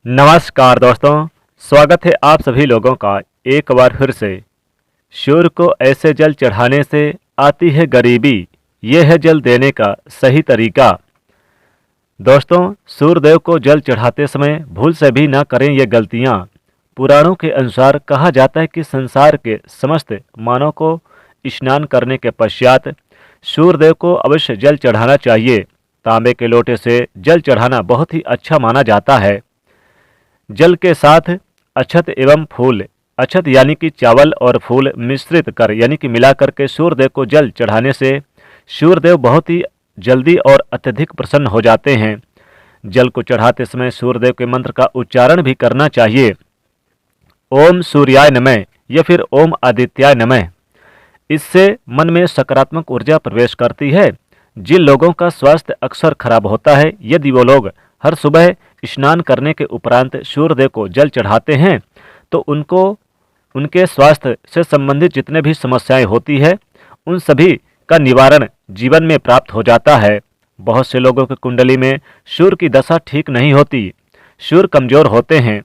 नमस्कार दोस्तों, स्वागत है आप सभी लोगों का एक बार फिर से। सूर्य को ऐसे जल चढ़ाने से आती है गरीबी, ये है जल देने का सही तरीका। दोस्तों, सूर्यदेव को जल चढ़ाते समय भूल से भी ना करें ये गलतियाँ। पुराणों के अनुसार कहा जाता है कि संसार के समस्त मानव को स्नान करने के पश्चात सूर्यदेव को अवश्य जल चढ़ाना चाहिए। तांबे के लोटे से जल चढ़ाना बहुत ही अच्छा माना जाता है। जल के साथ अक्षत एवं फूल, अक्षत यानी कि चावल और फूल मिश्रित कर यानी कि मिलाकर के सूर्यदेव को जल चढ़ाने से सूर्यदेव बहुत ही जल्दी और अत्यधिक प्रसन्न हो जाते हैं। जल को चढ़ाते समय सूर्यदेव के मंत्र का उच्चारण भी करना चाहिए। ओम सूर्याय नमः या फिर ओम आदित्याय नमः। इससे मन में सकारात्मक ऊर्जा प्रवेश करती है। जिन लोगों का स्वास्थ्य अक्सर खराब होता है, यदि वो लोग हर सुबह स्नान करने के उपरांत सूर्यदेव को जल चढ़ाते हैं तो उनको उनके स्वास्थ्य से संबंधित जितने भी समस्याएं होती है उन सभी का निवारण जीवन में प्राप्त हो जाता है। बहुत से लोगों की कुंडली में सूर्य की दशा ठीक नहीं होती, सूर्य कमजोर होते हैं।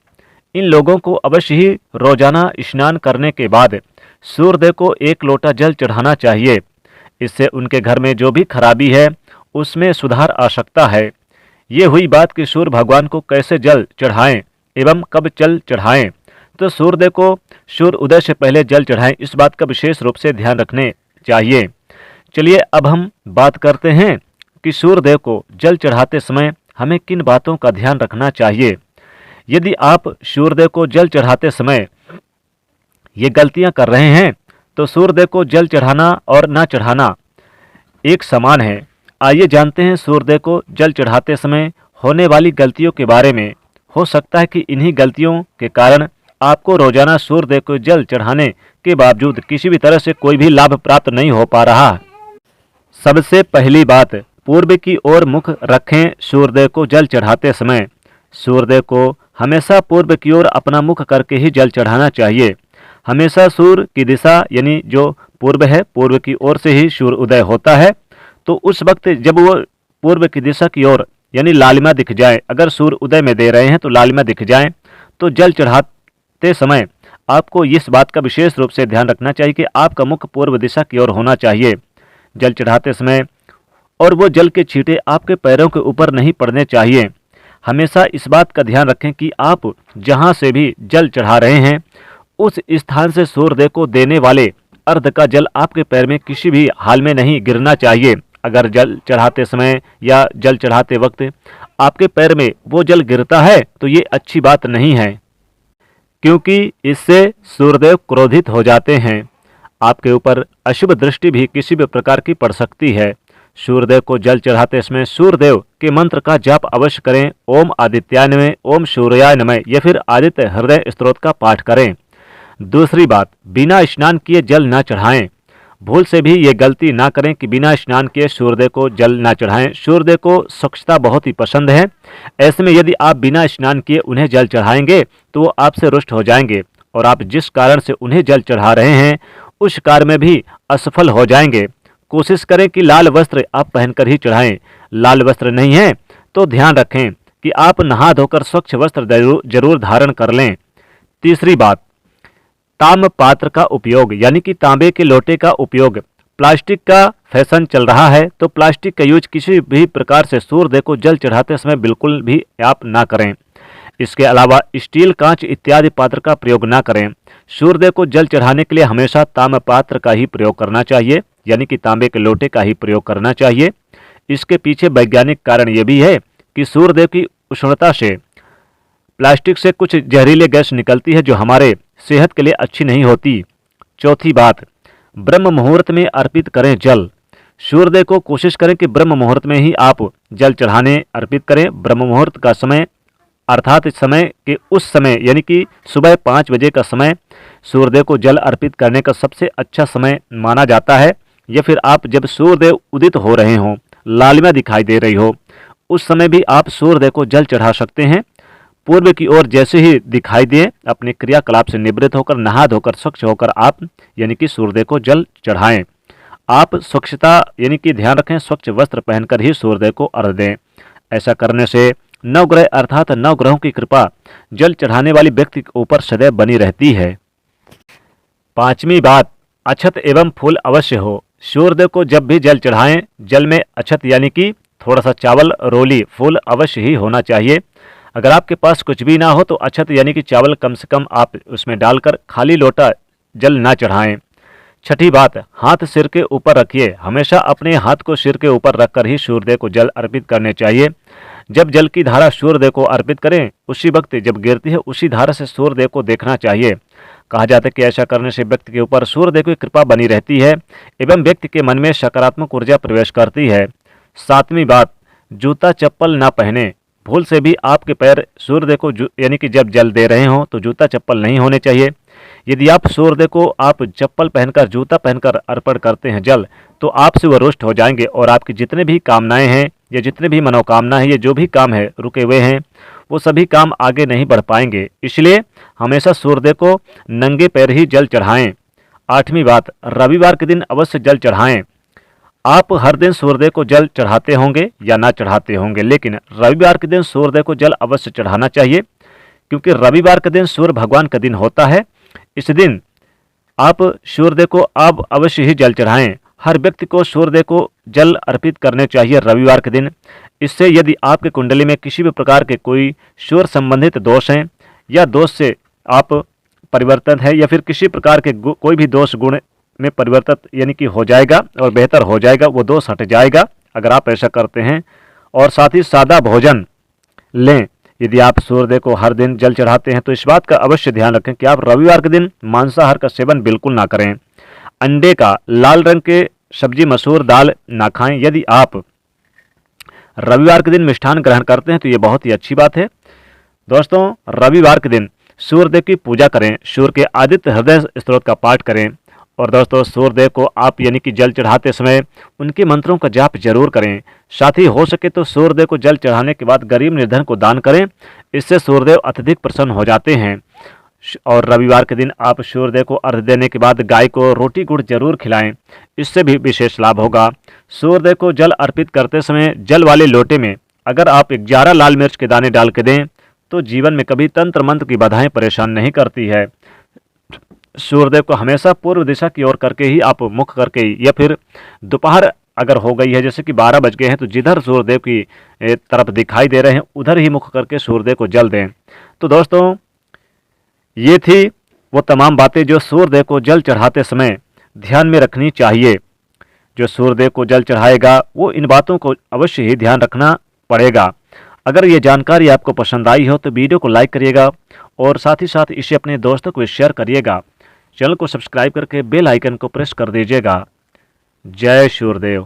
इन लोगों को अवश्य ही रोजाना स्नान करने के बाद सूर्यदेव को एक लोटा जल चढ़ाना चाहिए। इससे उनके घर में जो भी खराबी है उसमें सुधार आ सकता है। ये हुई बात कि सूर्य भगवान को कैसे जल चढ़ाएं एवं कब जल चढ़ाएं। तो सूर्यदेव को सूर्य उदय से पहले जल चढ़ाएं, इस बात का विशेष रूप से ध्यान रखने चाहिए। चलिए अब हम बात करते हैं कि सूर्यदेव को जल चढ़ाते समय हमें किन बातों का ध्यान रखना चाहिए। यदि आप सूर्यदेव को जल चढ़ाते समय ये गलतियां कर रहे हैं तो सूर्यदेव को जल चढ़ाना और ना चढ़ाना एक समान है। आइए जानते हैं सूर्यदेव को जल चढ़ाते समय होने वाली गलतियों के बारे में। हो सकता है कि इन्हीं गलतियों के कारण आपको रोजाना सूर्यदेव को जल चढ़ाने के बावजूद किसी भी तरह से कोई भी लाभ प्राप्त नहीं हो पा रहा। सबसे पहली बात, पूर्व की ओर मुख रखें। सूर्यदेव को जल चढ़ाते समय सूर्यदेव को हमेशा पूर्व की ओर अपना मुख करके ही जल चढ़ाना चाहिए। हमेशा सूर्य की दिशा यानी जो पूर्व है, पूर्व की ओर से ही सूर्य उदय होता है। तो उस वक्त जब वो पूर्व की दिशा की ओर यानी लालिमा दिख जाए, अगर सूर्य उदय में दे रहे हैं तो लालिमा दिख जाए, तो जल चढ़ाते समय आपको इस बात का विशेष रूप से ध्यान रखना चाहिए कि आपका मुख पूर्व दिशा की ओर होना चाहिए जल चढ़ाते समय। और वो जल के छींटे आपके पैरों के ऊपर नहीं पड़ने चाहिए। हमेशा इस बात का ध्यान रखें कि आप जहाँ से भी जल चढ़ा रहे हैं उस स्थान से सूर्यदेव को देने वाले अर्ध का जल आपके पैर में किसी भी हाल में नहीं गिरना चाहिए। अगर जल चढ़ाते समय या जल चढ़ाते वक्त आपके पैर में वो जल गिरता है तो ये अच्छी बात नहीं है, क्योंकि इससे सूर्यदेव क्रोधित हो जाते हैं। आपके ऊपर अशुभ दृष्टि भी किसी भी प्रकार की पड़ सकती है। सूर्यदेव को जल चढ़ाते समय सूर्यदेव के मंत्र का जाप अवश्य करें। ओम आदित्याय नमः, ओम सूर्याय नमः या फिर आदित्य हृदय स्तोत्र का पाठ करें। दूसरी बात, बिना स्नान किए जल ना चढ़ाएं। भूल से भी ये गलती ना करें कि बिना स्नान किए सूर्यदेव को जल ना चढ़ाएं। सूर्यदेव को स्वच्छता बहुत ही पसंद है। ऐसे में यदि आप बिना स्नान किए उन्हें जल चढ़ाएंगे तो वो आपसे रुष्ट हो जाएंगे और आप जिस कारण से उन्हें जल चढ़ा रहे हैं उस कार्य में भी असफल हो जाएंगे। कोशिश करें कि लाल वस्त्र आप पहनकर ही चढ़ाएं। लाल वस्त्र नहीं है तो ध्यान रखें कि आप नहा धोकर स्वच्छ वस्त्र जरूर धारण कर लें। तीसरी बात, ताम्र पात्र का उपयोग यानी कि तांबे के लोटे का उपयोग। प्लास्टिक का फैशन चल रहा है तो प्लास्टिक का यूज किसी भी प्रकार से सूर्यदेव को जल चढ़ाते समय बिल्कुल भी आप ना करें। इसके अलावा स्टील, कांच इत्यादि पात्र का प्रयोग ना करें। सूर्यदेव को जल चढ़ाने के लिए हमेशा ताम्र पात्र का ही प्रयोग करना चाहिए, यानी कि तांबे के लोटे का ही प्रयोग करना चाहिए। इसके पीछे वैज्ञानिक कारण ये भी है कि सूर्यदेव की उष्णता से प्लास्टिक से कुछ जहरीले गैस निकलती है जो हमारे सेहत के लिए अच्छी नहीं होती। चौथी बात, ब्रह्म मुहूर्त में अर्पित करें जल। सूर्यदेव को कोशिश करें कि ब्रह्म मुहूर्त में ही आप जल चढ़ाने अर्पित करें। ब्रह्म मुहूर्त का समय अर्थात समय के उस समय यानी कि सुबह 5 बजे का समय सूर्यदेव को जल अर्पित करने का सबसे अच्छा समय माना जाता है। या फिर आप जब सूर्यदेव उदित हो रहे हों, लालिमा दिखाई दे रही हो, उस समय भी आप सूर्यदेव को जल चढ़ा सकते हैं। पूर्व की ओर जैसे ही दिखाई दे अपने क्रियाकलाप से निवृत्त होकर नहा धोकर स्वच्छ होकर आप यानी कि सूर्यदेव को जल चढ़ाएं। आप स्वच्छता यानी कि ध्यान रखें, स्वच्छ वस्त्र पहनकर ही सूर्यदेव को अर्घ्य दें। ऐसा करने से नवग्रह अर्थात नवग्रहों की कृपा जल चढ़ाने वाले व्यक्ति के ऊपर सदैव बनी रहती है। पांचवी बात, अक्षत एवं फूल अवश्य हो। सूर्यदेव को जब भी जल चढ़ाएं, जल में अक्षत यानी कि थोड़ा सा चावल, रोली, फूल अवश्य ही होना चाहिए। अगर आपके पास कुछ भी ना हो तो अक्षत यानी कि चावल कम से कम आप उसमें डालकर खाली लोटा जल ना चढ़ाएं। छठी बात, हाथ सिर के ऊपर रखिए। हमेशा अपने हाथ को सिर के ऊपर रखकर ही सूर्यदेव को जल अर्पित करने चाहिए। जब जल की धारा सूर्यदेव को अर्पित करें, उसी वक्त जब गिरती है उसी धारा से सूर्यदेव को देखना चाहिए। कहा जाता है कि ऐसा करने से व्यक्ति के ऊपर सूर्यदेव की कृपा बनी रहती है एवं व्यक्ति के मन में सकारात्मक ऊर्जा प्रवेश करती है। सातवीं बात, जूता चप्पल ना पहने। भूल से भी आपके पैर सूर्यदेव को यानी कि जब जल दे रहे हों तो जूता चप्पल नहीं होने चाहिए। यदि आप सूर्यदेव को आप चप्पल पहनकर, जूता पहनकर अर्पण करते हैं जल, तो आपसे वह रुष्ट हो जाएंगे और आपकी जितने भी कामनाएं हैं या जितने भी मनोकामना है या जो भी काम है रुके हुए हैं, वो सभी काम आगे नहीं बढ़ पाएंगे। इसलिए हमेशा सूर्यदेव को नंगे पैर ही जल चढ़ाएं। आठवीं बात, रविवार के दिन अवश्य जल चढ़ाएं। आप हर दिन सूर्यदेव को जल चढ़ाते होंगे या ना चढ़ाते होंगे, लेकिन रविवार के दिन सूर्यदेव को जल अवश्य चढ़ाना चाहिए, क्योंकि रविवार का दिन सूर्य भगवान का दिन होता है। इस दिन आप सूर्यदेव को आप अवश्य ही जल चढ़ाएं। हर व्यक्ति को सूर्यदेव को जल अर्पित करने चाहिए रविवार के दिन। इससे यदि आपके कुंडली में किसी भी प्रकार के कोई सूर्य संबंधित दोष हैं या दोष से आप परिवर्तन है या फिर किसी प्रकार के कोई भी दोष गुण में परिवर्तन यानी कि हो जाएगा और बेहतर हो जाएगा, वो दोष हट जाएगा अगर आप ऐसा करते हैं। और साथ ही सादा भोजन लें। यदि आप सूर्यदेव को हर दिन जल चढ़ाते हैं तो इस बात का अवश्य ध्यान रखें कि आप रविवार के दिन मांसाहार का सेवन बिल्कुल ना करें। अंडे का, लाल रंग के सब्जी, मसूर दाल ना खाएं। यदि आप रविवार के दिन मिष्ठान ग्रहण करते हैं तो ये बहुत ही अच्छी बात है। दोस्तों, रविवार के दिन सूर्यदेव की पूजा करें, सूर्य के आदित्य हृदय स्तोत्र का पाठ करें। और दोस्तों, सूर्यदेव को आप यानी कि जल चढ़ाते समय उनके मंत्रों का जाप जरूर करें। साथ ही हो सके तो सूर्यदेव को जल चढ़ाने के बाद गरीब निर्धन को दान करें। इससे सूर्यदेव अत्यधिक प्रसन्न हो जाते हैं। और रविवार के दिन आप सूर्यदेव को अर्घ्य देने के बाद गाय को रोटी गुड़ जरूर खिलाएं, इससे भी विशेष लाभ होगा। सूर्यदेव को जल अर्पित करते समय जल वाले लोटे में अगर आप 11 लाल मिर्च के दाने डाल के दें तो जीवन में कभी तंत्र मंत्र की बाधाएं परेशान नहीं करती है। सूर्यदेव को हमेशा पूर्व दिशा की ओर करके ही आप मुख करके ही, या फिर दोपहर अगर हो गई है जैसे कि 12 बज गए हैं तो जिधर सूर्यदेव की तरफ दिखाई दे रहे हैं उधर ही मुख करके सूर्यदेव को जल दें। तो दोस्तों, ये थी वो तमाम बातें जो सूर्यदेव को जल चढ़ाते समय ध्यान में रखनी चाहिए। जो सूर्यदेव को जल चढ़ाएगा वो इन बातों को अवश्य ही ध्यान रखना पड़ेगा। अगर ये जानकारी आपको पसंद आई हो तो वीडियो को लाइक करिएगा और साथ ही साथ इसे अपने दोस्तों को शेयर करिएगा। चैनल को सब्सक्राइब करके बेल आइकन को प्रेस कर दीजिएगा। जय सूर्यदेव।